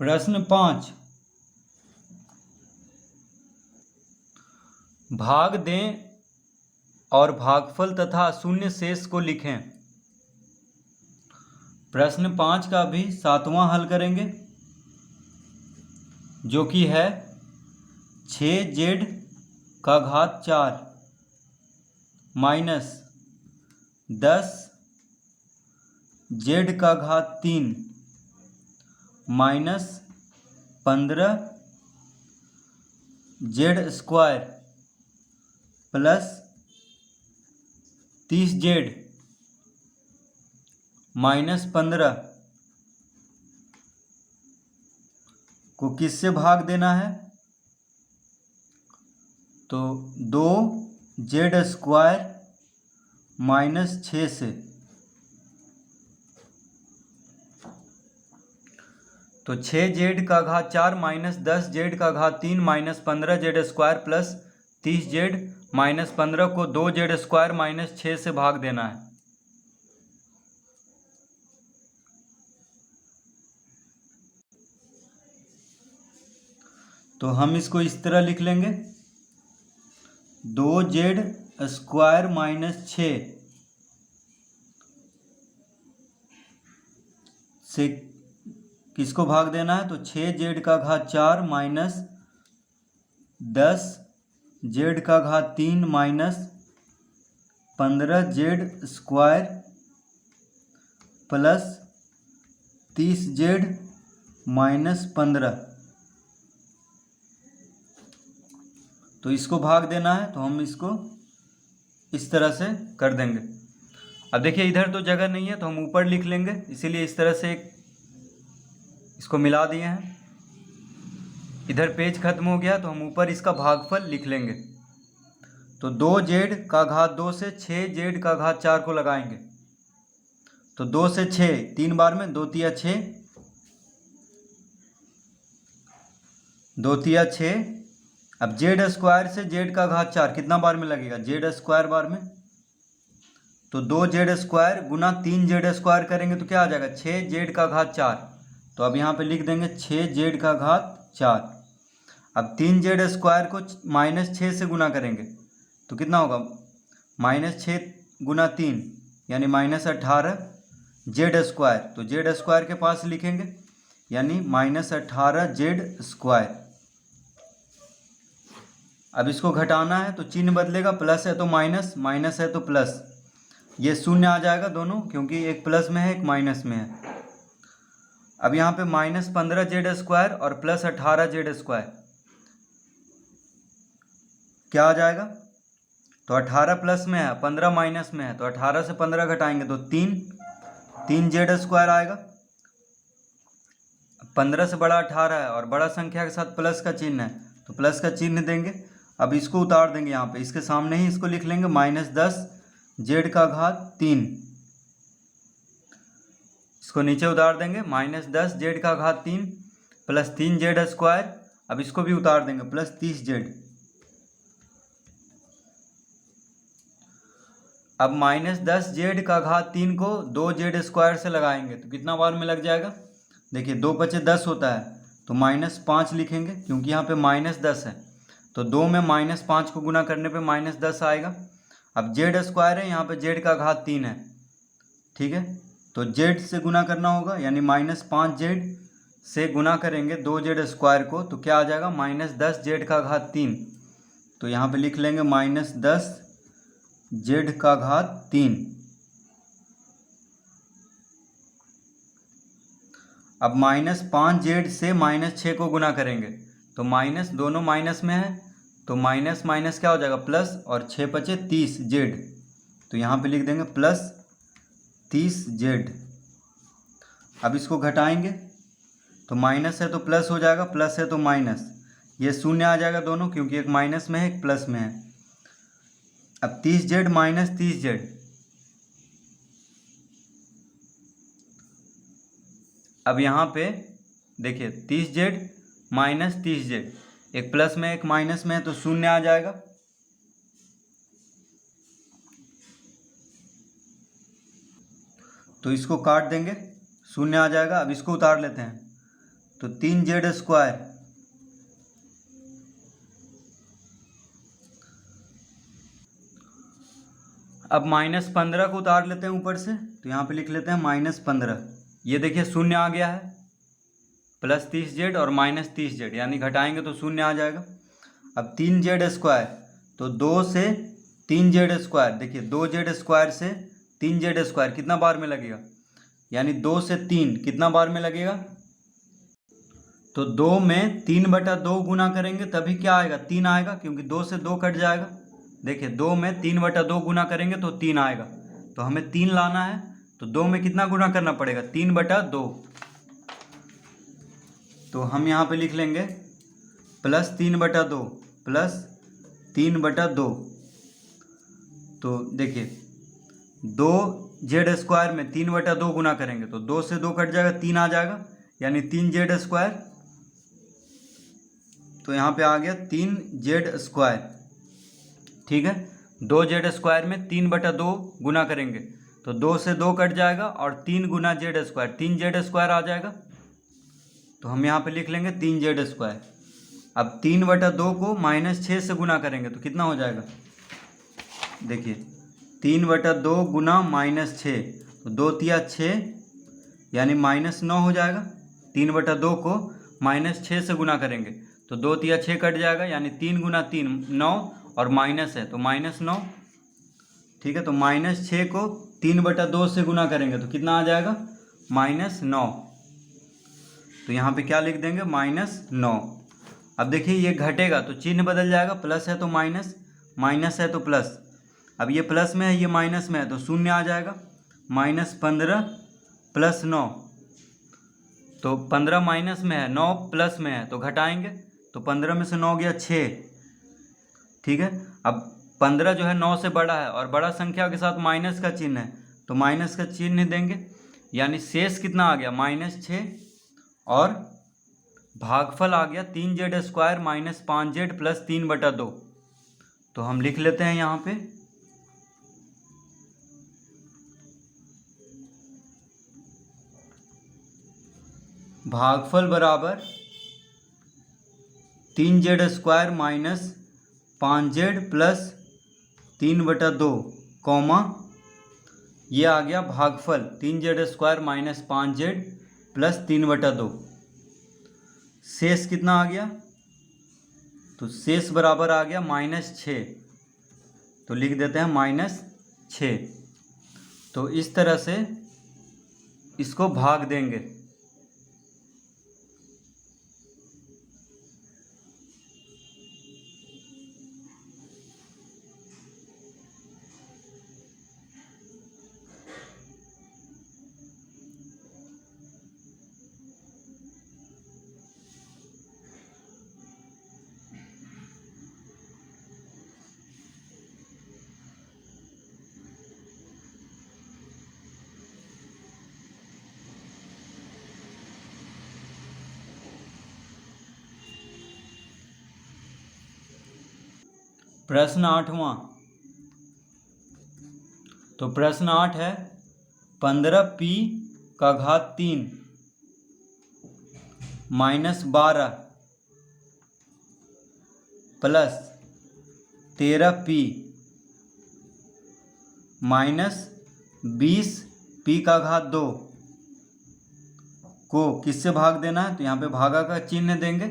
प्रश्न 5, भाग दें और भागफल तथा शून्य शेष को लिखें। प्रश्न 5 का भी 7वां हल करेंगे, जो कि है 6z का घात 4 माइनस 10z का घात 3 minus 15z square plus 30z minus 15 को किससे भाग देना है? तो 2z स्क्वायर माइनस 6 से। तो 6z का घात 4 माइनस 10z का घात 3 minus 15z square plus 30z minus 15 को 2z स्क्वायर माइनस 6 से भाग देना है। तो हम इसको इस तरह लिख लेंगे, 2z स्क्वायर माइनस 6 से किसको भाग देना है? तो 6z का घात 4 माइनस 10z का घात 3 minus 15z square plus 30z minus 15। तो इसको भाग देना है, तो हम इसको इस तरह से कर देंगे। अब देखिए इधर तो जगह नहीं है, तो हम ऊपर लिख लेंगे, इसीलिए इस तरह से इसको मिला दिए हैं। इधर पेज खत्म हो गया, तो हम ऊपर इसका भागफल लिख लेंगे। तो 2z का घात 2 से 6z का घात 4 को लगाएंगे। तो 2 से 6 3 बार में, 2 तिया 6, 2 तिया 6। अब z स्क्वायर से z का घात 4 कितना बार में लगेगा? z स्क्वायर बार में। तो 2z स्क्वायर गुना 3z स्क्वायर करेंगे तो क्या आ जाएगा? 6z का घात 4। तो अब यहाँ पे लिख देंगे 6z का घात 4। अब 3z स्क्वायर को माइनस 6 से गुना करेंगे तो कितना होगा? माइनस 6 गुना 3 यानी माइनस 18z स्क्वायर। तो z स्क्वायर के पास लिखेंगे यानी माइनस 18z स्क्वायर। अब इसको घटाना है तो चिन्ह बदलेगा, प्लस है तो माइनस, माइनस है तो प्लस। ये शून्य आ जाएगा दोनों, क्योंकि एक प्लस में है एक माइनस में है। अब यहाँ पे माइनस 15z स्क्वायर और प्लस 18z स्क्वायर क्या आ जाएगा? तो 18 प्लस में है, 15 माइनस में है, तो 18 से 15 घटाएंगे तो 3z स्क्वायर आएगा। 15 से बड़ा 18 है और बड़ा संख्या के साथ प्लस का चिन्ह है, तो प्लस का चिन्ह देंगे। अब इसको उतार देंगे यहाँ पे, इसके सामने ही इसको लिख लेंगे माइनस 10z का घात 3। इसको नीचे उतार देंगे, माइनस 10z का घात 3 प्लस 3z स्क्वायर। अब इसको भी उतार देंगे, प्लस 30z। अब माइनस 10z का घात 3 को 2z स्क्वायर से लगाएंगे तो कितना बार में लग जाएगा? देखिए 2 पचे 10 होता है, तो माइनस 5 लिखेंगे, क्योंकि यहाँ पे माइनस 10 है। तो 2 में माइनस 5 को गुना करने पे माइनस 10 आएगा। अब z स्क्वायर है, यहाँ पे z का घात 3 है, ठीक है। तो z से गुना करना होगा, यानी माइनस 5z से गुना करेंगे 2z स्क्वायर को, तो क्या आ जाएगा? माइनस 10z का घात 3। तो यहाँ पे लिख लेंगे माइनस 10z का घात 3। अब माइनस 5z से माइनस 6 को गुना करेंगे तो माइनस, दोनों माइनस में है, तो माइनस माइनस क्या हो जाएगा? प्लस, और 6 पचे 30z। तो यहाँ पे लिख देंगे प्लस 30z। अब इसको घटाएंगे तो माइनस है तो प्लस हो जाएगा, प्लस है तो माइनस, ये शून्य आ जाएगा दोनों, क्योंकि एक माइनस में है एक प्लस में है। अब 30z माइनस 30z, अब यहाँ पे देखिए 30z माइनस 30z, एक प्लस में एक माइनस में है, तो शून्य आ जाएगा। तो इसको काट देंगे, शून्य आ जाएगा। अब इसको उतार लेते हैं, तो 3z²। अब -15 को उतार लेते हैं ऊपर से, तो यहाँ पे लिख लेते हैं -15। ये देखिए शून्य आ गया है, +30z और -30z, यानी घटाएंगे तो शून्य आ जाएगा। अब 3z², तो 2 से 3z², देखिए 2z² से 3z² कितना बार में लगेगा, यानी 2 से 3 कितना बार में लगेगा, तो 2 में 3/2 गुना करेंगे तभी क्या आएगा, 3 आएगा, क्योंकि 2 से 2 कट जाएगा। देखिए 2 में 3/2 गुना करेंगे तो 3 आएगा, तो हमें 3 लाना है, तो 2 में कितना गुना करना पड़ेगा, 3/2। तो हम यहाँ पे लिख लेंगे +3/2 +3/2। तो देखिए 2z² में 3/2 गुना करेंगे तो 2 से 2 कट जाएगा, 3 आ जाएगा, यानी 3z²। तो यहाँ पे आ गया 3z²। ठीक है, 2z² में 3/2 गुना करेंगे तो 2 से 2 कट जाएगा और 3 गुना z², 3z² आ जाएगा। तो हम यहाँ पे लिख लेंगे 3z²। अब 3/2 को -6 से गुना करेंगे तो कितना हो जाएगा, देखिए 3/2 गुना -6, तो 2 तिया 6, यानी -9 हो जाएगा। 3/2 को -6 से गुना करेंगे तो 2 तिया 6 कट जाएगा, यानी 3 गुना 3 9, और माइनस है तो -9। ठीक है, तो -6 को 3/2 से गुना करेंगे तो कितना आ जाएगा, -9। तो यहाँ पे क्या लिख देंगे, -9। अब देखिए ये घटेगा तो चिन्ह बदल जाएगा, प्लस है तो माइनस, माइनस है तो प्लस। अब ये प्लस में है, ये माइनस में है, तो शून्य आ जाएगा। -15 + 9, तो 15 माइनस में है, 9 प्लस में है, तो घटाएंगे तो 15 में से 9 गया 6। ठीक है, अब 15 जो है 9 से बड़ा है और बड़ा संख्या के साथ माइनस का चिन्ह है, तो माइनस का चिन्ह देंगे, यानी शेष कितना आ गया, -6, और भागफल आ गया 3z² - 5z + 3/2। तो हम लिख लेते हैं यहाँ पे भागफल बराबर 3z² - 5z + 3/2, कॉमा ये आ गया भागफल 3z² - 5z + 3/2। शेष कितना आ गया, तो शेष बराबर आ गया -6, तो लिख देते हैं -6। तो इस तरह से इसको भाग देंगे। प्रश्न 8वां, तो प्रश्न 8 है 15p का घात 3 -12 प्लस 13p -20p का घात 2 को किससे भाग देना है, तो यहाँ पे भागा का चिन्ह देंगे,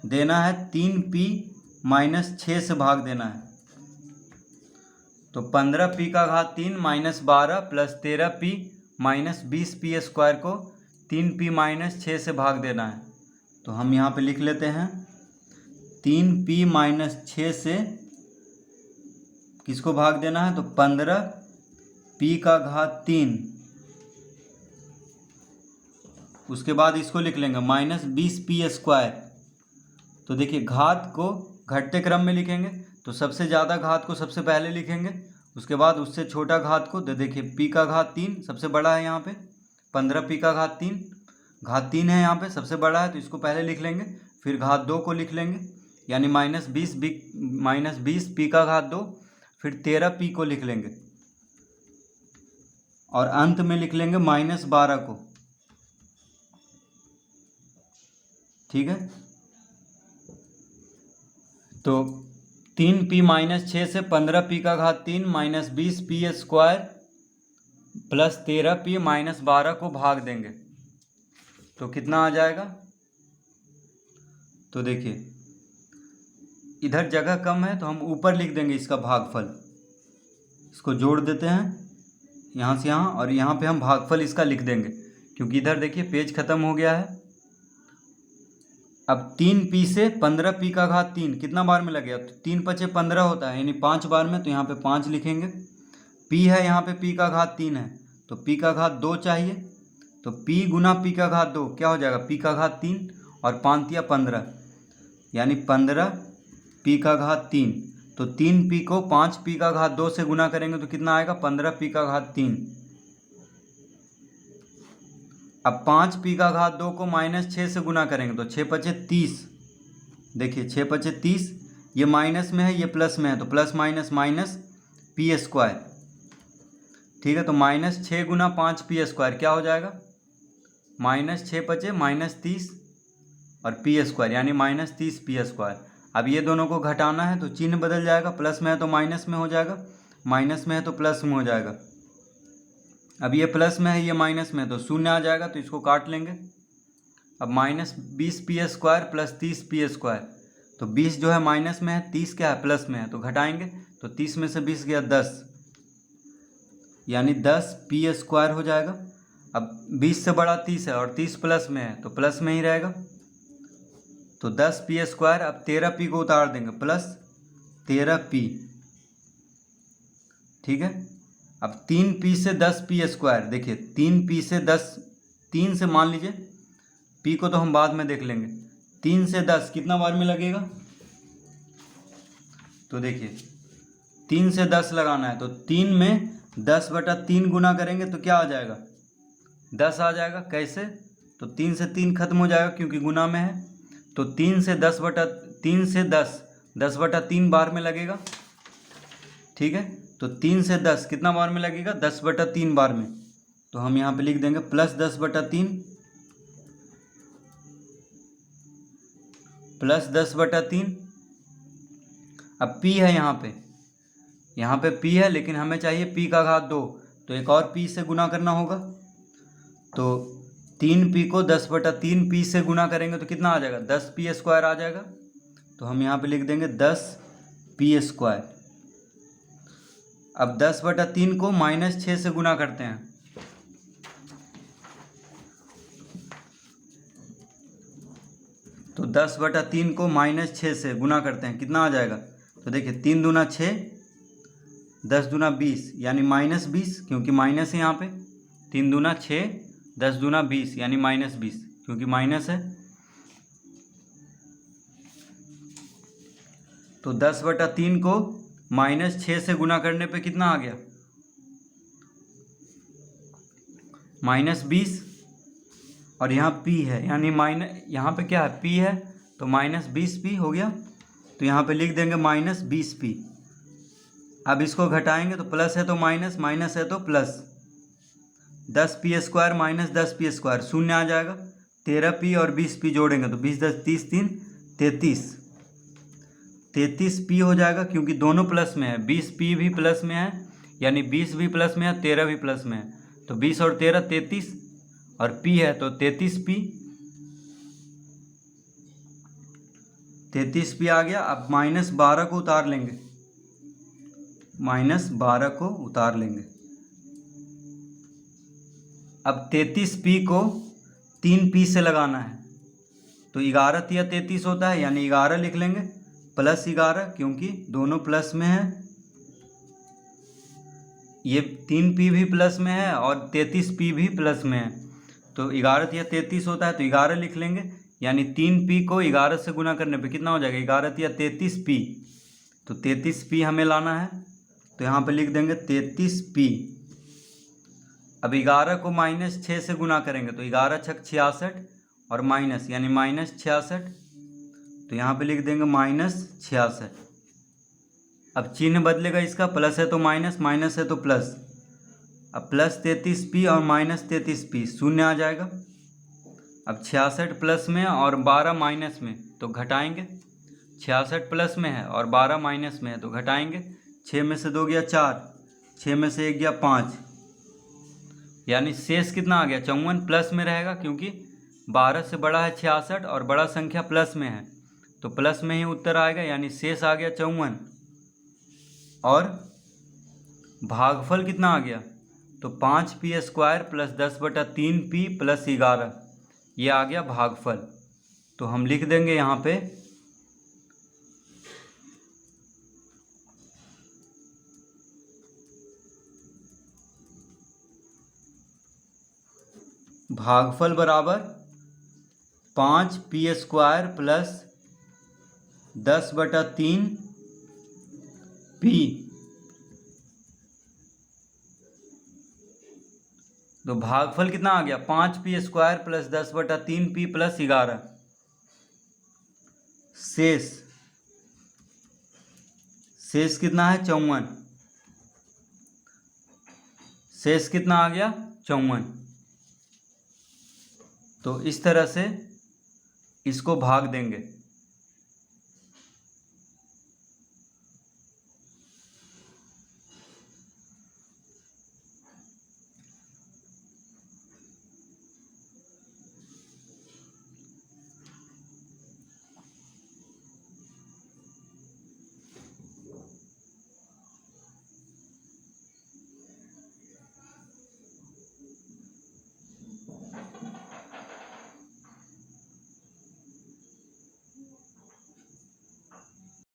देना है 3p -6 से भाग देना है। तो 15p का घात 3 -12 प्लस 13p -20p² को 3p -6 से भाग देना है। तो हम यहाँ पे लिख लेते हैं 3p -6 से किसको भाग देना है, तो 15p का घात 3, उसके बाद इसको लिख लेंगे -20p²। तो देखिए घात को घटते क्रम में लिखेंगे, तो सबसे ज़्यादा घात को सबसे पहले लिखेंगे, उसके बाद उससे छोटा घात को, देखिए p का घात 3 सबसे बड़ा है यहाँ पे, 15p का घात 3 है यहाँ पे, सबसे बड़ा है, तो इसको पहले लिख लेंगे, फिर घात 2 को लिख लेंगे, यानी -20p का घात 2, फिर 13p को लिख लेंगे, और अंत में लिख लेंगे -12 को। ठीक है। तो 3p माइनस 6 से 15p का घात 3 minus 20p square plus 13p minus 12 को भाग देंगे तो कितना आ जाएगा। तो देखिए इधर जगह कम है तो हम ऊपर लिख देंगे इसका भागफल, इसको जोड़ देते हैं यहाँ से यहाँ, और यहाँ पे हम भागफल इसका लिख देंगे क्योंकि इधर देखिए पेज खत्म हो गया है। अब 3p से 15p का घात 3 कितना बार में लगेगा, तो 3 पचे 15 होता है यानी 5 बार में, तो यहाँ पे 5 लिखेंगे। p है यहाँ पे p का घात 3 है तो p का घात 2 चाहिए, तो p गुना p का घात 2 क्या हो जाएगा, p का घात 3 और 5 या 15 यानी 15p का घात 3। तो 3p को 5p का घात 2 से गुना करेंगे तो कितना आएगा, 15p का घात 3। अब 5p का घात 2 को माइनस 6 से गुना करेंगे तो 6 पचे 30। देखिए 6 पचे 30, ये माइनस में है ये प्लस में है तो plus minus minus p square. ठीक है, तो माइनस 6 गुना 5p स्क्वायर क्या हो जाएगा, माइनस 6 पचे माइनस 30 और p स्क्वायर यानी माइनस 30p स्क्वायर। अब ये दोनों को घटाना है तो चिन्ह बदल जाएगा, प्लस में है तो माइनस में हो जाएगा, माइनस में है तो प्लस में हो जाएगा। अब ये प्लस में है ये माइनस में है तो शून्य आ जाएगा तो इसको काट लेंगे। अब minus 20p square plus 30p square, तो 20 जो है माइनस में है, 30 क्या है प्लस में है, तो घटाएंगे तो 30 में से 20 गया 10 यानी 10p स्क्वायर हो जाएगा। अब 20 से बड़ा 30 है और 30 प्लस में है तो प्लस में ही रहेगा, तो 10p स्क्वायर। अब 13p को उतार देंगे प्लस 13p। ठीक है, अब 3p से 10p स्क्वायर, देखिए 3p से 10, 3 से मान लीजिए, p को तो हम बाद में देख लेंगे, 3 से 10 कितना बार में लगेगा, तो देखिए 3 से 10 लगाना है तो 3 में 10/3 गुना करेंगे तो क्या आ जाएगा, 10 आ जाएगा। कैसे, तो 3 से 3 खत्म हो जाएगा क्योंकि गुना में है, तो 3 से 10 10/3 बार में लगेगा। ठीक है, तो 3 से 10 कितना बार में लगेगा, 10/3 बार में, तो हम यहाँ पे लिख देंगे प्लस 10/3 प्लस 10/3। अब p है यहाँ पे p है लेकिन हमें चाहिए p का घात 2, तो एक और p से गुना करना होगा, तो 3p को 10/3 p से गुना करेंगे तो कितना आ जाएगा, 10p स्क्वायर आ जाएगा, तो हम यहाँ पे लिख देंगे 10p स्क्वायर। अब 10/3 को माइनस 6 से गुना करते हैं, तो 10/3 को माइनस 6 से गुना करते हैं कितना आ जाएगा, तो देखिए 3 दूना 6, 10 दूना 20 यानी माइनस 20 क्योंकि माइनस है यहाँ पे, 3 दूना 6, 10 दूना 20 यानी माइनस 20 क्योंकि माइनस है। तो 10/3 को माइनस 6 से गुना करने पे कितना आ गया, माइनस 20, और यहाँ p है यानी माइनस, यहाँ पे क्या है p है तो माइनस 20p हो गया, तो यहाँ पे लिख देंगे माइनस 20p। अब इसको घटाएंगे तो प्लस है तो माइनस, माइनस है तो plus, 10p square minus 10p square शून्य आ जाएगा, 13p और 20p जोड़ेंगे तो 20 10 30 3 33p हो जाएगा क्योंकि दोनों प्लस में है, 20p भी प्लस में है यानी 20 भी प्लस में है 13 भी प्लस में है, तो 20 और 13 33 और p है तो 33p आ गया। अब -12 को उतार लेंगे, -12 को उतार लेंगे। अब 33p को 3p से लगाना है तो 11 या 33 होता है यानी 11 लिख लेंगे प्लस 11 क्योंकि दोनों प्लस में है, ये 3p भी प्लस में है और 33p भी प्लस में है, तो 11 या 33 होता है तो 11 लिख लेंगे यानी 3p को 11 से गुना करने पे कितना हो जाएगा, 11 या 33p, तो 33p हमें लाना है तो यहाँ पे लिख देंगे 33p। अब 11 को -6 से गुना करेंगे तो 11 छक 66 और माइनस यानी -66, तो यहाँ पे लिख देंगे -66। अब चिन्ह बदलेगा इसका, प्लस है तो माइनस, माइनस है तो प्लस, अब प्लस 33p और -33p शून्य आ जाएगा, अब 66 प्लस में और 12 माइनस में तो घटाएंगे। 66 प्लस में है और 12 माइनस में है तो घटाएंगे। 6 में से 2 गया 4, 6 में से 1 गया 5, यानी शेष कितना आ गया 54 प्लस में रहेगा, क्योंकि 12 से बड़ा है 66 और बड़ा संख्या प्लस में है तो प्लस में ही उत्तर आएगा, यानी शेष आ गया 54। और भागफल कितना आ गया तो 5p² प्लस 10/3p प्लस 11, ये आ गया भागफल। तो हम लिख देंगे यहाँ पे भागफल बराबर 5p² प्लस 10/3p। तो भागफल कितना आ गया 5p² प्लस 10/3p प्लस 11। शेष कितना है 54, शेष कितना आ गया 54। तो इस तरह से इसको भाग देंगे।